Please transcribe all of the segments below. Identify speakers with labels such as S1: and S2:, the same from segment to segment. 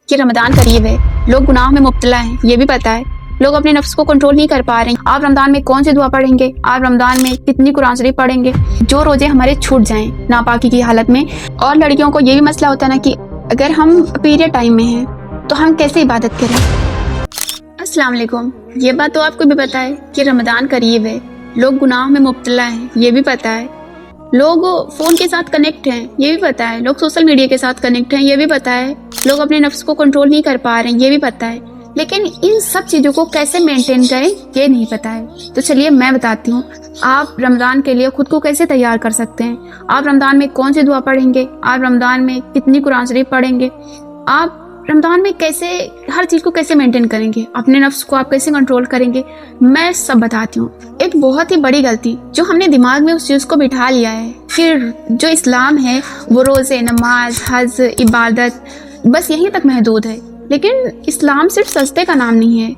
S1: کہ رمضان قریب ہے، لوگ گناہ میں مبتلا ہیں، یہ بھی پتا ہے، لوگ اپنے نفس کو کنٹرول نہیں کر پا رہے ہیں۔ آپ رمضان میں کون سی دعا پڑھیں گے، آپ رمضان میں کتنی قرآن شریف پڑھیں گے، جو روزے ہمارے چھوٹ جائیں ناپاکی کی حالت میں۔ اور لڑکیوں کو یہ بھی مسئلہ ہوتا ہے نا کہ اگر ہم پیریڈ ٹائم میں ہیں تو ہم کیسے عبادت کریں۔ السلام علیکم۔ یہ بات تو آپ کو بھی پتا ہے کہ رمضان قریب ہے، لوگ گناہ میں مبتلا ہیں، یہ بھی پتا ہے، لوگ فون کے ساتھ کنیکٹ ہیں، یہ بھی پتا ہے، لوگ سوشل میڈیا کے ساتھ کنیکٹ ہیں، یہ بھی پتا ہے، لوگ اپنے نفس کو کنٹرول نہیں کر پا رہے ہیں، یہ بھی پتا ہے، لیکن ان سب چیزوں کو کیسے مینٹین کریں یہ نہیں پتا ہے۔ تو چلیے میں بتاتی ہوں آپ رمضان کے لیے خود کو کیسے تیار کر سکتے ہیں۔ آپ رمضان میں کون سی دعا پڑھیں گے، آپ رمضان میں کتنی قرآن شریف پڑھیں گے، آپ رمضان میں کیسے ہر چیز کو کیسے مینٹین کریں گے، اپنے نفس کو آپ کیسے کنٹرول کریں گے، میں سب بتاتی ہوں۔ ایک بہت ہی بڑی غلطی جو ہم نے دماغ میں اس چیز کو بٹھا لیا ہے کہ جو اسلام ہے وہ روزے، نماز، حج، عبادت بس یہیں تک محدود ہے، لیکن اسلام صرف سجدے کا نام نہیں ہے،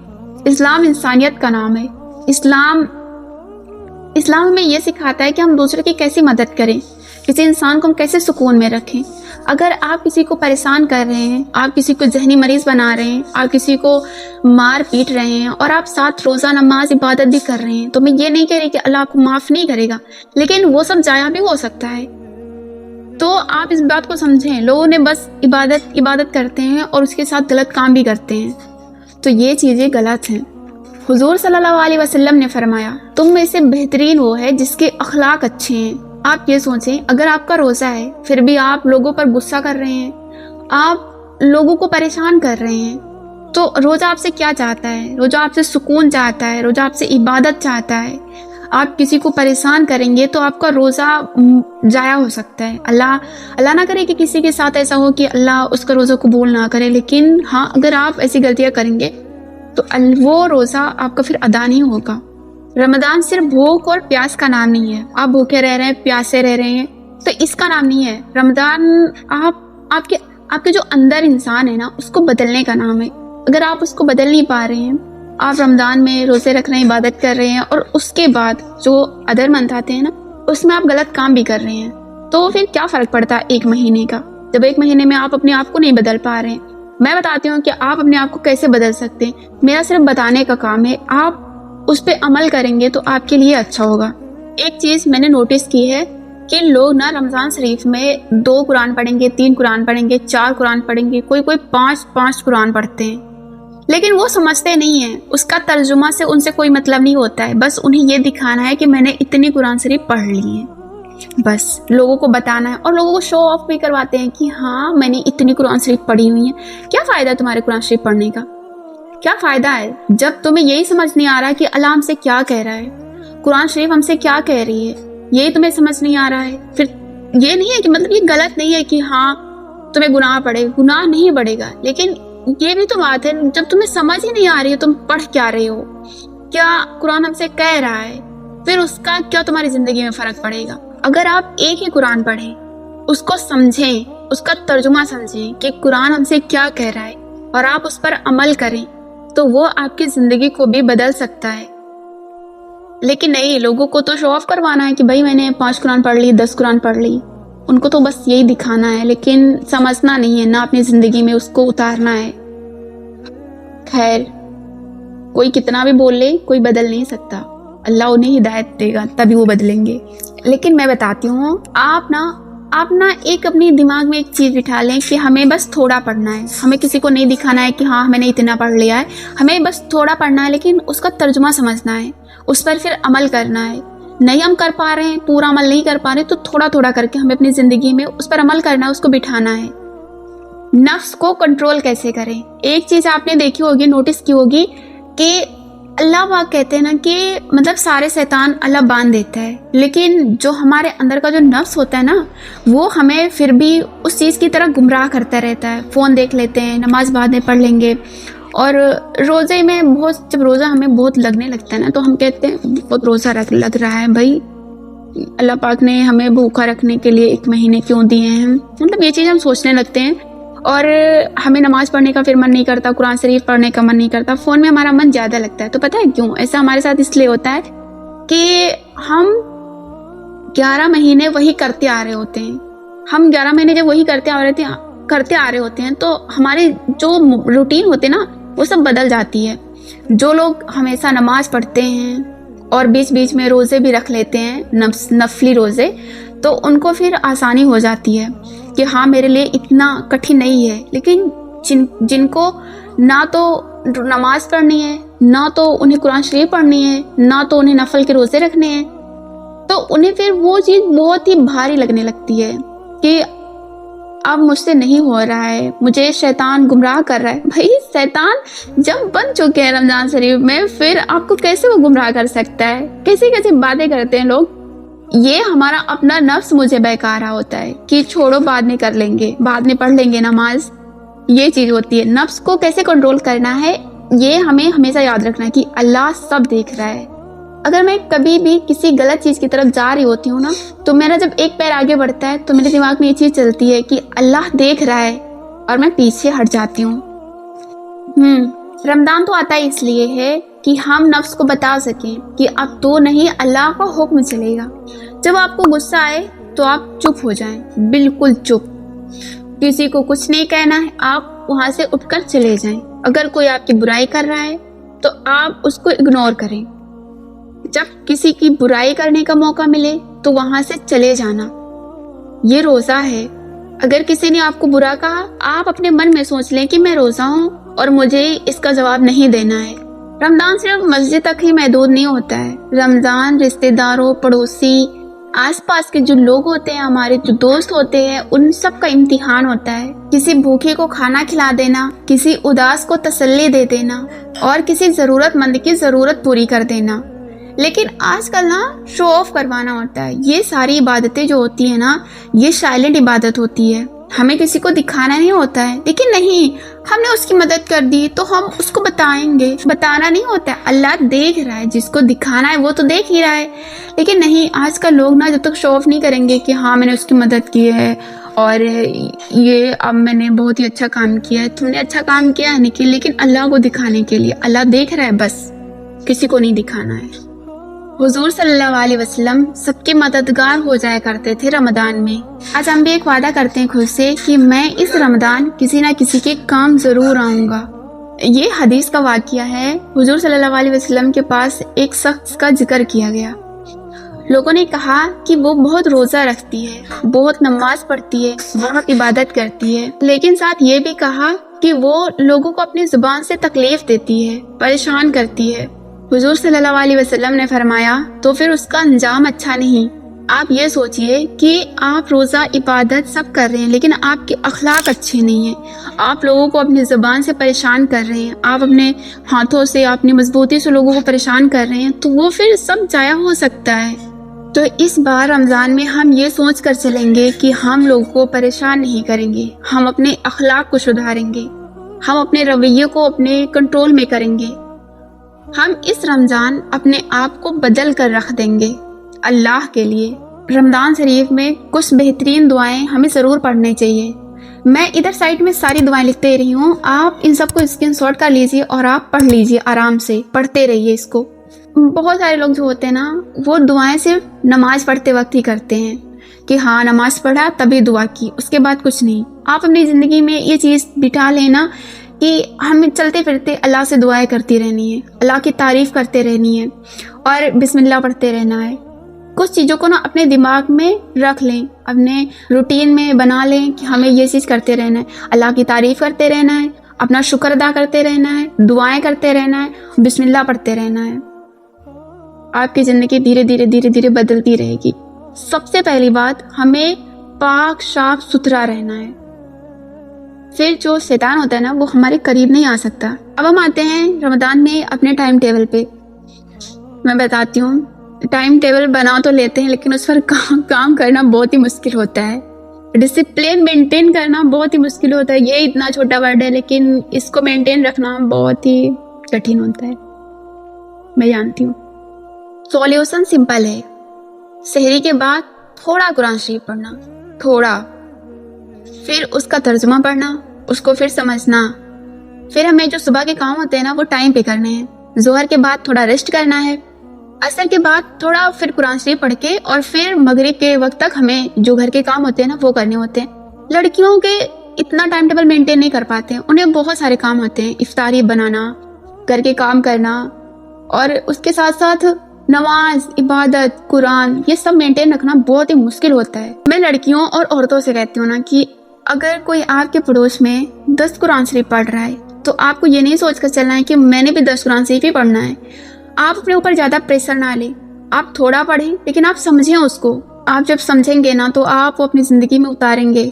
S1: اسلام انسانیت کا نام ہے۔ اسلام ہمیں یہ سکھاتا ہے کہ ہم دوسرے کی کیسی مدد کریں، کسی انسان کو ہم کیسے سکون میں رکھیں۔ اگر آپ کسی کو پریشان کر رہے ہیں، آپ کسی کو ذہنی مریض بنا رہے ہیں، آپ کسی کو مار پیٹ رہے ہیں اور آپ ساتھ روزہ، نماز، عبادت بھی کر رہے ہیں، تو میں یہ نہیں کہہ رہی کہ اللہ آپ کو معاف نہیں کرے گا، لیکن وہ سب ضائع بھی ہو سکتا ہے۔ تو آپ اس بات کو سمجھیں، لوگوں نے بس عبادت کرتے ہیں اور اس کے ساتھ غلط کام بھی کرتے ہیں، تو یہ چیزیں غلط ہیں۔ حضور صلی اللہ علیہ وسلم نے فرمایا تم میں سے بہترین وہ ہے جس کے اخلاق اچھے ہیں۔ آپ یہ سوچیں، اگر آپ کا روزہ ہے پھر بھی آپ لوگوں پر غصہ کر رہے ہیں، آپ لوگوں کو پریشان کر رہے ہیں، تو روزہ آپ سے کیا چاہتا ہے؟ روزہ آپ سے سکون چاہتا ہے، روزہ آپ سے عبادت چاہتا ہے۔ آپ کسی کو پریشان کریں گے تو آپ کا روزہ ضائع ہو سکتا ہے۔ اللہ نہ کرے کہ کسی کے ساتھ ایسا ہو کہ اللہ اس کا روزہ قبول نہ کرے، لیکن ہاں اگر آپ ایسی غلطیاں کریں گے تو وہ روزہ آپ کا پھر ادا نہیں ہوگا۔ رمضان صرف بھوک اور پیاس کا نام نہیں ہے، آپ بھوکے رہ رہے ہیں، پیاسے رہ رہے ہیں تو اس کا نام نہیں ہے۔ رمضان آپ کے جو اندر انسان ہے نا اس کو بدلنے کا نام ہے۔ اگر آپ اس کو بدل نہیں پا رہے ہیں، آپ رمضان میں روزے رکھ رہے ہیں، عبادت کر رہے ہیں اور اس کے بعد جو ادر منتھ آتے ہیں نا اس میں آپ غلط کام بھی کر رہے ہیں، تو پھر کیا فرق پڑتا ہے ایک مہینے کا، جب ایک مہینے میں آپ اپنے آپ کو نہیں بدل پا رہے ہیں۔ میں بتاتی ہوں کہ آپ اپنے آپ کو کیسے بدل سکتے ہیں، میرا صرف بتانے کا کام ہے، آپ اس پہ عمل کریں گے تو آپ کے لیے اچھا ہوگا۔ ایک چیز میں نے نوٹس کی ہے کہ لوگ نا رمضان شریف میں 2 قرآن پڑھیں گے، 3 قرآن پڑھیں گے، 4 قرآن پڑھیں گے، کوئی 5 قرآن پڑھتے ہیں، لیکن وہ سمجھتے نہیں ہیں، اس کا ترجمہ سے ان سے کوئی مطلب نہیں ہوتا ہے، بس انہیں یہ دکھانا ہے کہ میں نے اتنی قرآن شریف پڑھ لی ہے، بس لوگوں کو بتانا ہے اور لوگوں کو شو آف بھی کرواتے ہیں کہ ہاں میں نے اتنی قرآن شریف پڑھی ہوئی ہے۔ کیا فائدہ تمہارے قرآن شریف پڑھنے کا؟ کیا فائدہ ہے جب تمہیں یہی سمجھ نہیں آ رہا کہ اللہ ہم سے کیا کہہ رہا ہے، قرآن شریف ہم سے کیا کہہ رہی ہے، یہی تمہیں سمجھ نہیں آ رہا ہے۔ پھر یہ نہیں ہے کہ مطلب یہ غلط نہیں ہے کہ ہاں تمہیں گناہ پڑے، گناہ نہیں پڑے گا، لیکن یہ بھی تو بات ہے جب تمہیں سمجھ ہی نہیں آ رہی ہے تم پڑھ کیا رہے ہو، کیا قرآن ہم سے کہہ رہا ہے، پھر اس کا کیا تمہاری زندگی میں فرق پڑے گا۔ اگر آپ ایک ہی قرآن پڑھیں، اس کو سمجھیں، اس کا ترجمہ سمجھیں کہ قرآن ہم سے کیا کہہ رہا ہے اور آپ اس پر عمل کریں تو وہ آپ کی زندگی کو بھی بدل سکتا ہے۔ لیکن نہیں، لوگوں کو تو شو آف کروانا ہے کہ بھائی میں نے 5 قرآن پڑھ لی، 10 قرآن پڑھ لی، ان کو تو بس یہی دکھانا ہے، لیکن سمجھنا نہیں ہے، نہ اپنی زندگی میں اس کو اتارنا ہے۔ خیر، کوئی کتنا بھی بول لے کوئی بدل نہیں سکتا، اللہ انہیں ہدایت دے گا تبھی وہ بدلیں گے۔ لیکن میں بتاتی ہوں آپ نا ایک اپنی دماغ میں ایک چیز بٹھا لیں کہ ہمیں بس تھوڑا پڑھنا ہے، ہمیں کسی کو نہیں دکھانا ہے کہ ہاں میں نے اتنا پڑھ لیا ہے، ہمیں بس تھوڑا پڑھنا ہے، لیکن اس کا ترجمہ سمجھنا ہے، اس پر پھر عمل کرنا ہے۔ نہیں ہم کر پا رہے ہیں، پورا عمل نہیں کر پا رہے تو تھوڑا تھوڑا کر کے ہمیں اپنی زندگی میں اس پر عمل کرنا ہے، اس کو بٹھانا ہے۔ نفس کو کنٹرول کیسے کریں؟ ایک چیز آپ نے دیکھی ہوگی، نوٹس کی ہوگی کہ اللہ پاک کہتے ہیں نا کہ مطلب سارے شیطان اللہ باندھ دیتا ہے، لیکن جو ہمارے اندر کا جو نفس ہوتا ہے نا وہ ہمیں پھر بھی اس چیز کی طرح گمراہ کرتا رہتا ہے۔ فون دیکھ لیتے ہیں، نماز بعد میں پڑھ لیں گے، اور روزے میں جب روزہ ہمیں بہت لگنے لگتا ہے نا تو ہم کہتے ہیں بہت روزہ لگ رہا ہے، بھائی اللہ پاک نے ہمیں بھوکا رکھنے کے لیے 1 مہینے کیوں دیے ہیں، مطلب یہ چیز ہم سوچنے لگتے ہیں، اور ہمیں نماز پڑھنے کا پھر من نہیں کرتا، قرآن شریف پڑھنے کا من نہیں کرتا، فون میں ہمارا من زیادہ لگتا ہے۔ تو پتہ ہے کیوں ایسا ہمارے ساتھ؟ اس لیے ہوتا ہے کہ ہم 11 مہینے وہی کرتے آ رہے ہوتے ہیں، ہم 11 مہینے جب وہی کرتے آ رہے تھے करते आ रहे होते हैं तो हमारी जो रूटीन होते हैं ना वो सब बदल जाती है। जो लोग हमेशा नमाज पढ़ते हैं और बीच बीच में रोज़े भी रख लेते हैं, नफली रोज़े, तो उनको फिर आसानी हो जाती है कि हाँ मेरे लिए इतना कठिन नहीं है। लेकिन जिनको ना तो नमाज पढ़नी है, ना तो उन्हें कुरान शरीफ पढ़नी है, ना तो उन्हें नफल के रोज़े रखने हैं, तो उन्हें फिर वो चीज़ बहुत ही भारी लगने लगती है कि अब मुझसे नहीं हो रहा है, मुझे शैतान गुमराह कर रहा है। भाई शैतान जब बन चुके हैं रमज़ान शरीफ में, फिर आपको कैसे वो गुमराह कर सकता है? कैसी कैसी बातें करते हैं लोग। ये हमारा अपना नफ्स मुझे बहका रहा होता है कि छोड़ो बाद में कर लेंगे, बाद में पढ़ लेंगे नमाज। ये चीज़ होती है। नफ्स को कैसे कंट्रोल करना है ये हमें हमेशा याद रखना है कि अल्लाह सब देख रहा है। अगर मैं कभी भी किसी गलत चीज़ की तरफ जा रही होती हूँ ना, तो मेरा जब एक पैर आगे बढ़ता है तो मेरे दिमाग में ये चीज़ चलती है कि अल्लाह देख रहा है, और मैं पीछे हट जाती हूँ। रमज़ान तो आता इसलिए है कि हम नफ्स को बता सकें कि अब तो नहीं, अल्लाह का हुक्म चलेगा। जब आपको गुस्सा आए तो आप चुप हो जाएं, बिल्कुल चुप, किसी को कुछ नहीं कहना है, आप वहाँ से उठकर चले जाएं। अगर कोई आपकी बुराई कर रहा है तो आप उसको इग्नोर करें। जब किसी की बुराई करने का मौका मिले तो वहाँ से चले जाना। ये रोज़ा है। अगर किसी ने आपको बुरा कहा, आप अपने मन में सोच लें कि मैं रोज़ा हूँ और मुझे इसका जवाब नहीं देना है। रमज़ान सिर्फ मस्जिद तक ही महदूद नहीं होता है। रमज़ान रिश्तेदारों, पड़ोसी, आसपास के जो लोग होते हैं, हमारे जो दोस्त होते हैं, उन सब का इम्तिहान होता है। किसी भूखे को खाना खिला देना, किसी उदास को तसल्ली दे देना, और किसी ज़रूरतमंद की ज़रूरत पूरी कर देना। लेकिन आजकल ना शो ऑफ करवाना होता है। ये सारी इबादतें जो होती है ना, ये साइलेंट इबादत होती है। हमें किसी को दिखाना नहीं होता है। लेकिन नहीं, हमने उसकी मदद कर दी तो हम उसको बताएंगे। बताना नहीं होता है, अल्लाह देख रहा है, जिसको दिखाना है वो तो देख ही रहा है। लेकिन नहीं, आजकल लोग ना जब तक शो ऑफ नहीं करेंगे कि हाँ मैंने उसकी मदद की है और ये अब मैंने बहुत ही अच्छा काम किया है, तुमने अच्छा काम किया है नहीं, लेकिन अल्लाह को दिखाने के लिए। अल्लाह देख रहा है, बस किसी को नहीं दिखाना है। हुजूर सल्लल्लाहु अलैहि वसल्लम सबके मददगार हो जाया करते थे रमदान में। आज हम भी एक वादा करते हैं खुद से कि मैं इस रमदान किसी ना किसी के काम जरूर आऊँगा। ये हदीस का वाक़या है। हुजूर सल्लल्लाहु अलैहि वसल्लम के पास एक शख्स का जिक्र किया गया। लोगों ने कहा कि वो बहुत रोज़ा रखती है, बहुत नमाज पढ़ती है, बहुत इबादत करती है, लेकिन साथ ये भी कहा कि वो लोगों को अपनी ज़ुबान से तकलीफ देती है, परेशान करती है। हुजूर सल्लल्लाहु अलैहि वसल्लम ने फरमाया, तो फिर उसका अंजाम अच्छा नहीं। आप ये सोचिए कि आप रोज़ा इबादत सब कर रहे हैं, लेकिन आपके अखलाक अच्छे नहीं हैं। आप लोगों को अपनी ज़ुबान से परेशान कर रहे हैं, आप अपने हाथों से, अपनी मजबूती से लोगों को परेशान कर रहे हैं, तो वो फिर सब जाया हो सकता है। तो इस बार रमज़ान में हम ये सोच कर चलेंगे कि हम लोगों को परेशान नहीं करेंगे, हम अपने अखलाक को सुधारेंगे, हम अपने रवैये को अपने कंट्रोल में करेंगे। हम इस रमज़ान अपने आप को बदल कर रख देंगे अल्लाह के लिए। रमज़ान शरीफ में कुछ बेहतरीन दुआएं हमें ज़रूर पढ़नी चाहिए। मैं इधर साइड में सारी दुआएं लिखते रही हूँ, आप इन सबको स्क्रीनशॉट कर लीजिए और आप पढ़ लीजिए, आराम से पढ़ते रहिए इसको। बहुत सारे लोग जो होते हैं ना, वो दुआएं सिर्फ नमाज पढ़ते वक्त ही करते हैं कि हाँ नमाज पढ़ा तभी दुआ की, उसके बाद कुछ नहीं। आप अपनी ज़िंदगी में ये चीज़ बिठा लेना कि हमें चलते फिरते अल्लाह से दुआएं करती रहनी है, अल्लाह की तारीफ़ करते रहनी है और बिस्मिल्लाह पढ़ते रहना है। कुछ चीज़ों को ना अपने दिमाग में रख लें, अपने रूटीन में बना लें कि हमें ये चीज़ करते रहना है, अल्लाह की तारीफ़ करते रहना है, अपना शुक्र अदा करते रहना है, दुआएं करते रहना है, बिस्मिल्लाह पढ़ते रहना है। आपकी ज़िंदगी धीरे धीरे धीरे धीरे बदलती रहेगी। सबसे पहली बात, हमें पाक साफ सुथरा रहना है, फिर जो शैतान होता है ना वो हमारे करीब नहीं आ सकता। अब हम आते हैं रमज़ान में अपने टाइम टेबल पे। मैं बताती हूँ, टाइम टेबल बना तो लेते हैं लेकिन उस पर काम करना बहुत ही मुश्किल होता है। डिसिप्लिन मेंटेन करना बहुत ही मुश्किल होता है। ये इतना छोटा वर्ड है लेकिन इसको मेंटेन रखना बहुत ही कठिन होता है, मैं जानती हूँ। सॉल्यूशन सिंपल है, सहरी के बाद थोड़ा कुरान शरीफ पढ़ना, थोड़ा, फिर उसका तर्जुमा पढ़ना, उसको फिर समझना। फिर हमें जो सुबह के काम होते हैं ना वो टाइम पे करने हैं। जोहर के बाद थोड़ा रेस्ट करना है, असर के बाद थोड़ा फिर कुरान शरीफ पढ़ के, और फिर मगरिब के वक्त तक हमें जो घर के काम होते हैं ना वो करने होते हैं। लड़कियों के इतना टाइम टेबल मेंटेन नहीं कर पाते हैं, उन्हें बहुत सारे काम होते हैं, इफ्तारी बनाना, घर के काम करना और उसके साथ साथ नमाज, इबादत, कुरान, ये सब मेंटेन रखना बहुत ही मुश्किल होता है। मैं लड़कियों और औरतों से कहती हूँ ना कि अगर कोई आपके पड़ोस में 10 कुरान शरीफ पढ़ रहा है तो आपको ये नहीं सोच कर चलना है कि मैंने भी 10 कुरान शरीफ ही पढ़ना है। आप अपने ऊपर ज़्यादा प्रेशर ना लें, आप थोड़ा पढ़ें लेकिन आप समझें उसको। आप जब समझेंगे ना तो आप वो अपनी ज़िंदगी में उतारेंगे,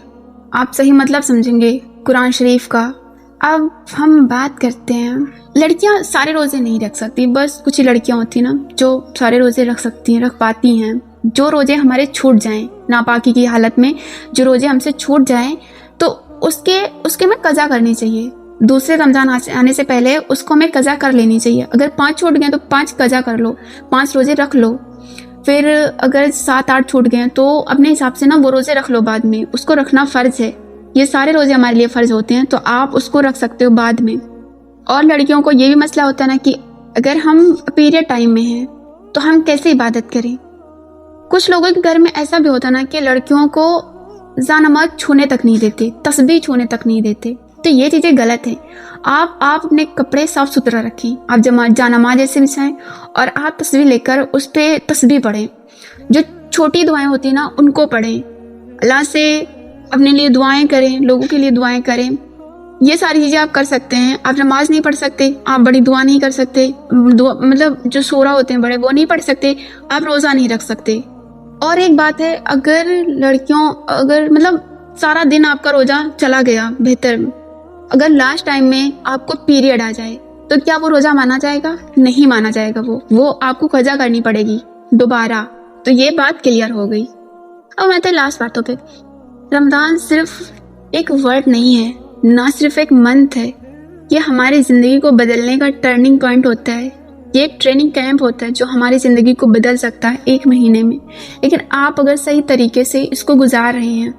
S1: आप सही मतलब समझेंगे कुरान शरीफ का। अब हम बात करते हैं, लड़कियां सारे रोज़े नहीं रख सकती, बस कुछ ही लड़कियां होती ना जो सारे रोज़े रख सकती हैं, रख पाती हैं। जो रोज़े हमारे छूट जाएं नापाकी की हालत में, जो रोज़े हमसे छूट जाएं तो उसके में कज़ा करनी चाहिए। दूसरे रमज़ान आने से पहले उसको हमें कज़ा कर लेनी चाहिए। अगर 5 छूट गए तो 5 कज़ा कर लो, 5 रोज़े रख लो। फिर अगर 7-8 छूट गए तो अपने हिसाब से ना वो रोज़े रख लो, बाद में उसको रखना फ़र्ज़ है। ये सारे रोज़े हमारे लिए फ़र्ज़ होते हैं तो आप उसको रख सकते हो बाद में। और लड़कियों को ये भी मसला होता है ना कि अगर हम पीरियड टाइम में हैं तो हम कैसे इबादत करें। कुछ लोगों के घर में ऐसा भी होता है ना कि लड़कियों को ज़ानमाज़ छूने तक नहीं देते, तस्बीह छूने तक नहीं देते, तो ये चीज़ें गलत हैं। आप अपने कपड़े साफ़ सुथरा रखें, आप जानमाज़ ऐसे बिछाएं और आप तस्बीह लेकर उस पर तस्बीह पढ़ें। जो छोटी दुआएं होती हैं ना उनको पढ़ें, अल्लाह से अपने लिए दुआएं करें, लोगों के लिए दुआएं करें। ये सारी चीज़ें आप कर सकते हैं। आप नमाज नहीं पढ़ सकते, आप बड़ी दुआ नहीं कर सकते, मतलब जो सूरा होते हैं बड़े वो नहीं पढ़ सकते, आप रोज़ा नहीं रख सकते। और एक बात है, अगर मतलब सारा दिन आपका रोज़ा चला गया, बेहतर अगर लास्ट टाइम में आपको पीरियड आ जाए तो क्या वो रोज़ा माना जाएगा? नहीं माना जाएगा। वो आपको कज़ा करनी पड़ेगी दोबारा। तो ये बात क्लियर हो गई। अब मैं तो लास्ट बातों पे, रमज़ान सिर्फ एक वर्ड नहीं है, ना सिर्फ एक मंथ है, ये हमारी ज़िंदगी को बदलने का टर्निंग पॉइंट होता है। ये एक ट्रेनिंग कैंप होता है जो हमारी ज़िंदगी को बदल सकता है 1 महीने में। लेकिन आप अगर सही तरीके से इसको गुजार रहे हैं,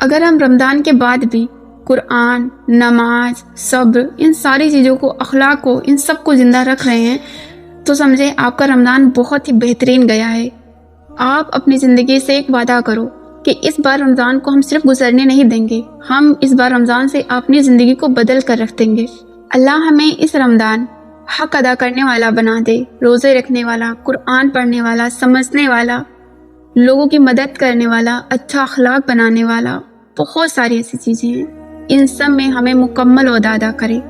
S1: अगर हम रमज़ान के बाद भी कुरान, नमाज, सब्र, इन सारी चीज़ों को, अखलाक को, इन सब को ज़िंदा रख रहे हैं तो समझे आपका रमज़ान बहुत ही बेहतरीन गया है। आप अपनी ज़िंदगी से एक वादा करो कि इस बार रमज़ान को हम सिर्फ गुजरने नहीं देंगे, हम इस बार रमज़ान से अपनी ज़िंदगी को बदल कर रख देंगे। अल्लाह हमें इस रमज़ान हक अदा करने वाला बना दे, रोज़े रखने वाला, कुरान पढ़ने वाला, समझने वाला, लोगों की मदद करने वाला, अच्छा अखलाक बनाने वाला। बहुत सारी ऐसी चीज़ें हैं, इन सब में हमें मुकम्मल ओहदा अदा करे।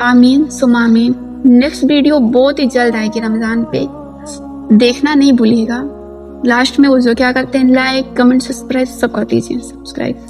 S1: आमीन सुम्मा आमीन। नेक्स्ट वीडियो बहुत ही जल्द आएगी रमज़ान पे, देखना नहीं भूलिएगा। लास्ट में वो जो क्या करते हैं, लाइक, कमेंट, सब्सक्राइब सब कर दीजिए। सब्सक्राइब